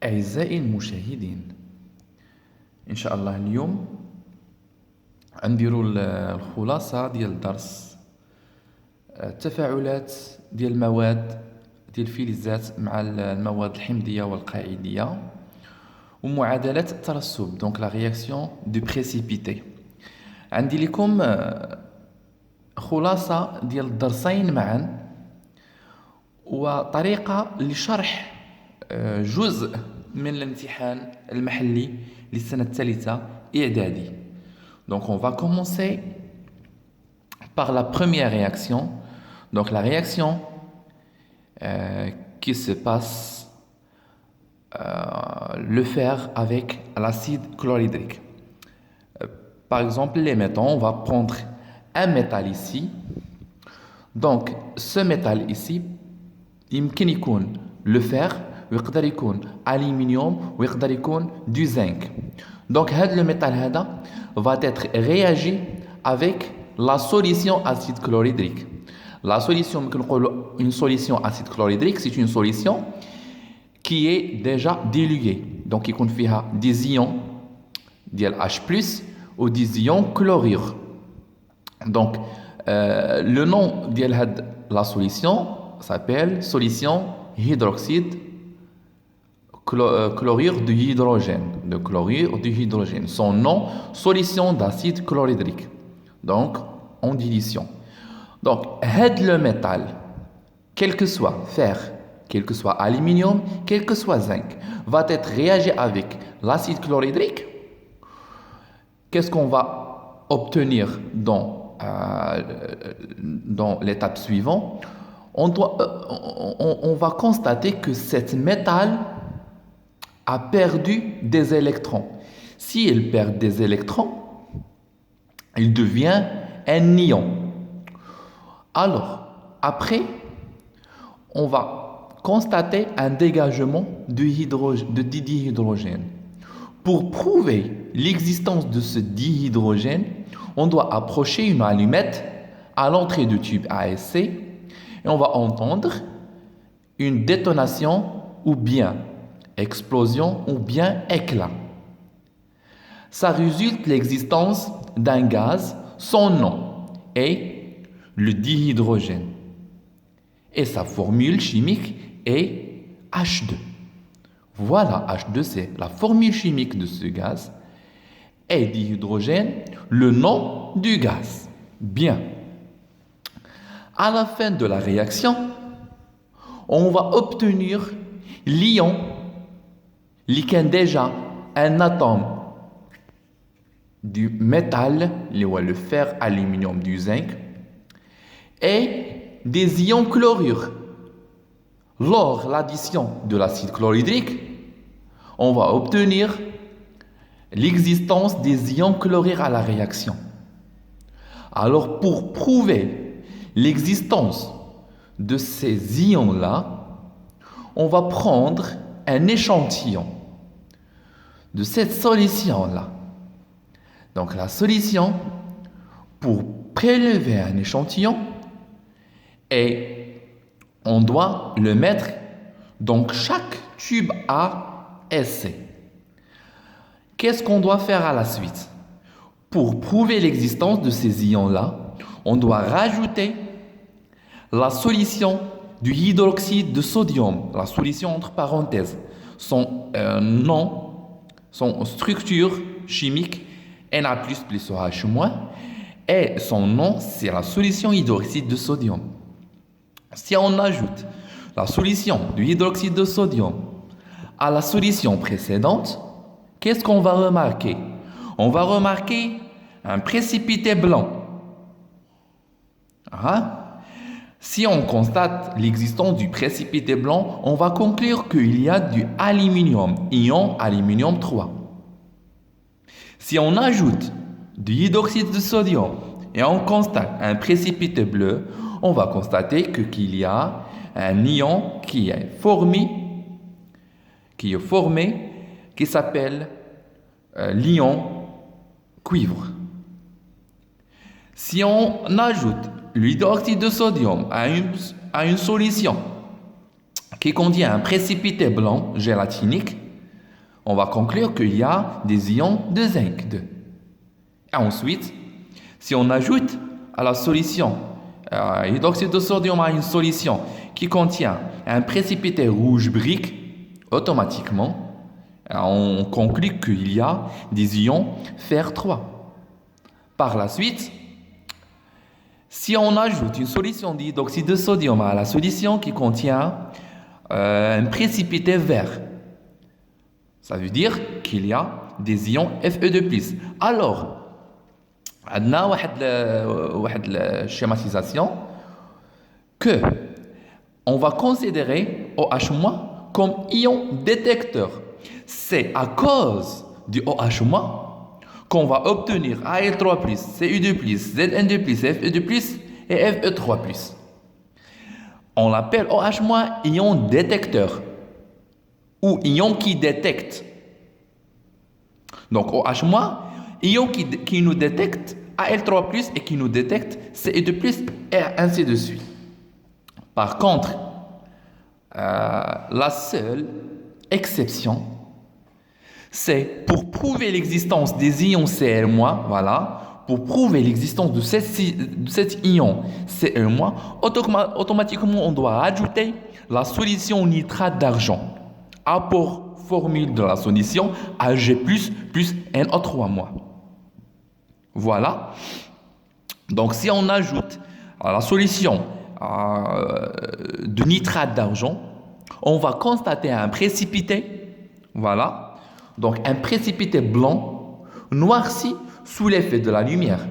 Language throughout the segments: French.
أعزائي المشاهدين، إن شاء الله اليوم غنديروا الخلاصة ديال الدرس التفاعلات ديال المواد ديال الفلزات مع المواد الحمضية والقاعدية ومعادلات الترسب دونك لا رياكسيون دو بريسيبيتي. عندي لكم خلاصة ديال الدرسين معا وطريقة لشرح جزء من الامتحان المحلي للسنة الثالثة إعدادي. Donc on va commencer par la première réaction. Donc la réaction qui se passe le fer avec l'acide chlorhydrique. Par exemple, les métaux, on va prendre un métal ici. Donc ce métal ici, يمكن يكون le fer ويقدر يكون aluminium ويقدر يكون du zinc. Donc le métal هذا va être réagi avec la solution acide chlorhydrique. La solution, une solution acide chlorhydrique, c'est une solution qui est déjà diluée. Donc il y a des ions H+, ou des ions chlorure. Donc le nom de la solution s'appelle solution hydroxyde chlorure de hydrogène. De chlorure de hydrogène. Son nom, solution d'acide chlorhydrique. Donc, en dilution. Donc, le métal, quel que soit fer, quel que soit aluminium, quel que soit zinc, va être réagi avec l'acide chlorhydrique. Qu'est-ce qu'on va obtenir dans l'étape suivante? On va constater que cet métal a perdu des électrons. Si il perd des électrons, il devient un ion. Alors, après, on va constater un dégagement de dihydrogène. Pour prouver l'existence de ce dihydrogène, on doit approcher une allumette à l'entrée du tube ASC et on va entendre une détonation ou bien explosion ou bien éclat. Ça résulte l'existence d'un gaz, son nom est le dihydrogène. Et sa formule chimique est H2. Voilà, H2 c'est la formule chimique de ce gaz. Et dihydrogène, le nom du gaz. Bien. À la fin de la réaction, on va obtenir l'ion qui est déjà un atome du métal, le fer, aluminium, du zinc, et des ions chlorure. Lors de l'addition de l'acide chlorhydrique, on va obtenir l'existence des ions chlorure à la réaction. Alors, pour prouver l'existence de ces ions-là, on va prendre un échantillon de cette solution-là. Donc la solution, pour prélever un échantillon, et on doit le mettre dans chaque tube ASC. Qu'est-ce qu'on doit faire à la suite? Pour prouver l'existence de ces ions-là, on doit rajouter la solution du hydroxyde de sodium, la solution entre parenthèses. Son nom, son structure chimique Na++ OH-, et son nom, c'est la solution hydroxyde de sodium. Si on ajoute la solution du hydroxyde de sodium à la solution précédente, qu'est-ce qu'on va remarquer? On va remarquer un précipité blanc. Si on constate l'existence du précipité blanc, on va conclure qu'il y a du aluminium, ion aluminium 3. Si on ajoute du hydroxyde de sodium et on constate un précipité bleu, on va constater qu'il y a un ion qui est formé, qui s'appelle l'ion cuivre. Si on ajoute l'hydroxyde de sodium à une solution qui contient un précipité blanc gélatinique, On va conclure qu'il y a des ions de zinc 2. Et ensuite, si on ajoute à la solution hydroxyde de sodium à une solution qui contient un précipité rouge brique, automatiquement, on conclut qu'il y a des ions fer 3. Par la suite, si on ajoute une solution d'hydroxyde de sodium à la solution qui contient un précipité vert, ça veut dire qu'il y a des ions Fe2+. Alors, on a une schématisation que on va considérer OH- comme ion détecteur. C'est à cause du OH- qu'on va obtenir Al3+, Cu2+, Zn2+, Fe2+, et Fe3+. On l'appelle OH- ion détecteur ou ion qui détecte. Donc OH- ion qui nous détecte Al3+, et qui nous détecte Cu2+, et ainsi de suite. Par contre, la seule exception, c'est pour prouver l'existence des ions Cl-, voilà, pour prouver l'existence de cet ion Cl-, automatiquement on doit ajouter la solution nitrate d'argent. Apport formule de la solution Ag+, plus NO3-. Voilà. Donc si on ajoute à la solution de nitrate d'argent, on va constater un précipité, voilà, donc un précipité blanc noirci sous l'effet de la lumière.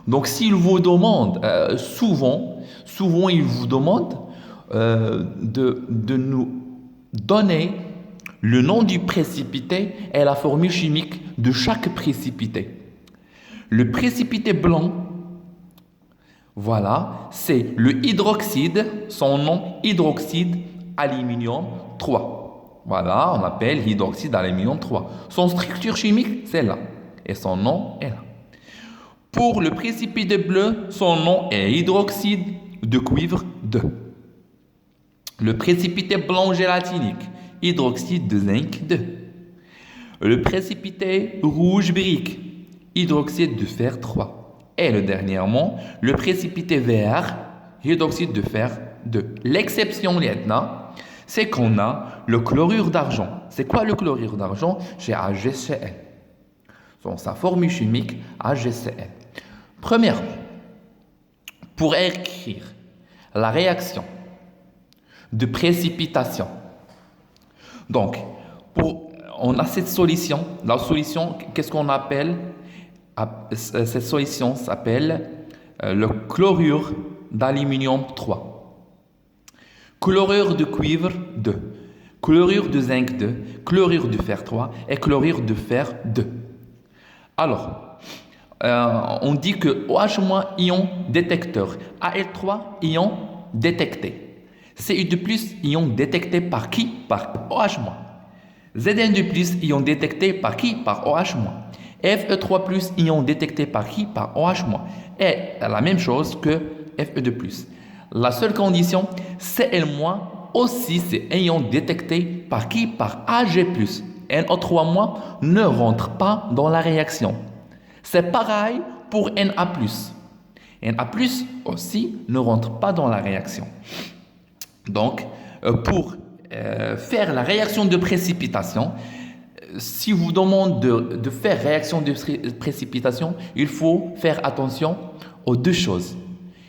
Donc s'il vous demande, souvent il vous demande de nous donner le nom du précipité et la formule chimique de chaque précipité. Le précipité blanc, voilà, c'est le hydroxyde, son nom hydroxyde aluminium 3. Voilà, on appelle hydroxyde aluminium 3. Son structure chimique, c'est là. Et son nom est là. Pour le précipité bleu, son nom est hydroxyde de cuivre 2. Le précipité blanc gélatinique, hydroxyde de zinc 2. Le précipité rouge brique, hydroxyde de fer 3. Et le dernièrement, le précipité vert, hydroxyde de fer 2. L'exception, lieutenant, c'est qu'on a le chlorure d'argent. C'est quoi le chlorure d'argent? C'est AgCl. Donc sa formule chimique, AgCl. Premièrement, pour écrire la réaction de précipitation. Donc, on a cette solution. La solution, qu'est-ce qu'on appelle? Cette solution s'appelle le chlorure d'aluminium 3. Chlorure de cuivre 2. Chlorure de zinc 2. Chlorure de fer 3. Et chlorure de fer 2. Alors, on dit que OH- ion détecteur. Al3 ion détecté. Cu2+, ion détecté par qui? Par OH-. Zn2+, ion détecté par qui? Par OH-. Fe3+, ion détecté par qui? Par OH-. Et la même chose que Fe2+. La seule condition, Cl- aussi c'est ion détecté par qui? Par Ag+. NO3- ne rentre pas dans la réaction. C'est pareil pour Na+. Na+, aussi ne rentre pas dans la réaction. Donc, pour faire la réaction de précipitation, si vous demande de faire réaction de précipitation, il faut faire attention aux deux choses.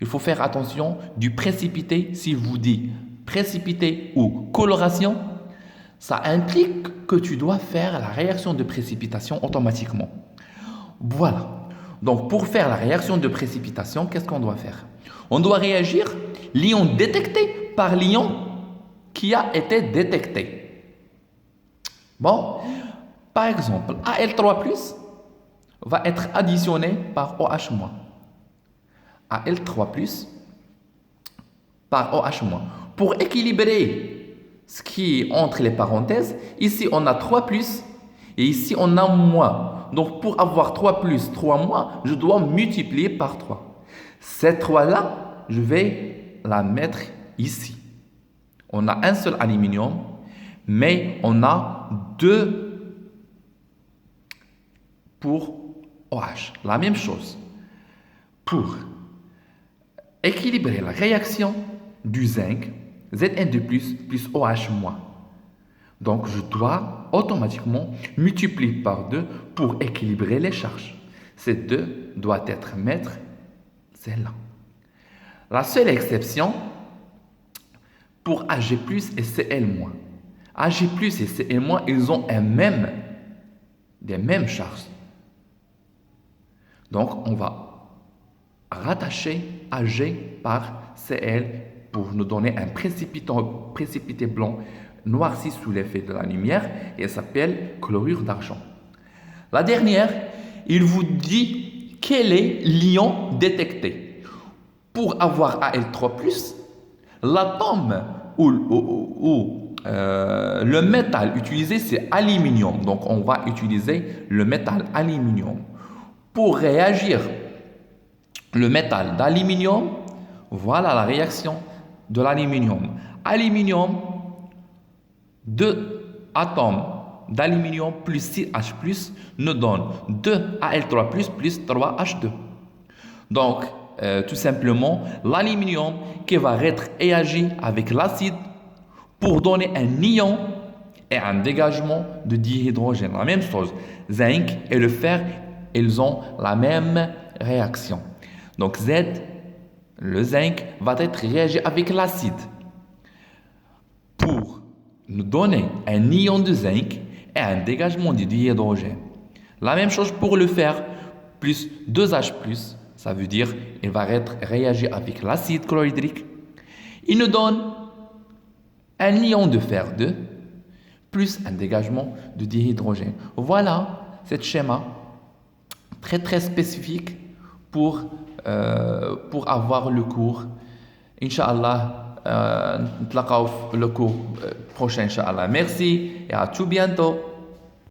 Il faut faire attention du précipité. Si vous dit précipité ou coloration, ça implique que tu dois faire la réaction de précipitation automatiquement. Voilà. Donc, pour faire la réaction de précipitation, qu'est-ce qu'on doit faire? On doit réagir l'ion détecté par l'ion qui a été détecté. Bon, par exemple, Al3+ va être additionné par OH-. Al3+ par OH-. Pour équilibrer ce qui est entre les parenthèses, ici on a 3+, et ici on a moins. Donc pour avoir 3+, 3-, je dois multiplier par 3. Cette 3-là, je vais la mettre ici. On a un seul aluminium, mais on a 2 pour OH. La même chose. Pour équilibrer la réaction du zinc, Zn2 plus OH moins. Donc, je dois automatiquement multiplier par 2 pour équilibrer les charges. Ces 2 doit être maître, celle-là. La seule exception pour Ag+ et Cl-. Ag+ et Cl-, ils ont des mêmes charges. Donc, on va rattacher Ag par Cl pour nous donner un précipité blanc noirci sous l'effet de la lumière et elle s'appelle chlorure d'argent. La dernière, il vous dit quel est l'ion détecté. Pour avoir Al3+, l'atome ou le métal utilisé, c'est aluminium. Donc, on va utiliser le métal aluminium. Pour réagir le métal d'aluminium, voilà la réaction de l'aluminium. Aluminium, 2 atomes d'aluminium plus 6H+, nous donne 2 Al3+, plus 3H2. Donc, tout simplement, l'aluminium qui va réagir avec l'acide pour donner un ion et un dégagement de dihydrogène. La même chose, zinc et le fer, ils ont la même réaction. Donc, le zinc va être réagi avec l'acide pour nous donner un ion de zinc et un dégagement de dihydrogène. La même chose pour le fer, plus 2H+, ça veut dire qu'il va être réagi avec l'acide chlorhydrique. Il nous donne un ion de fer 2 plus un dégagement de dihydrogène. Voilà ce schéma très spécifique pour avoir le cours. Inch'Allah, نتلاقاو في le cours prochain, Inch'Allah. Merci et à tout bientôt.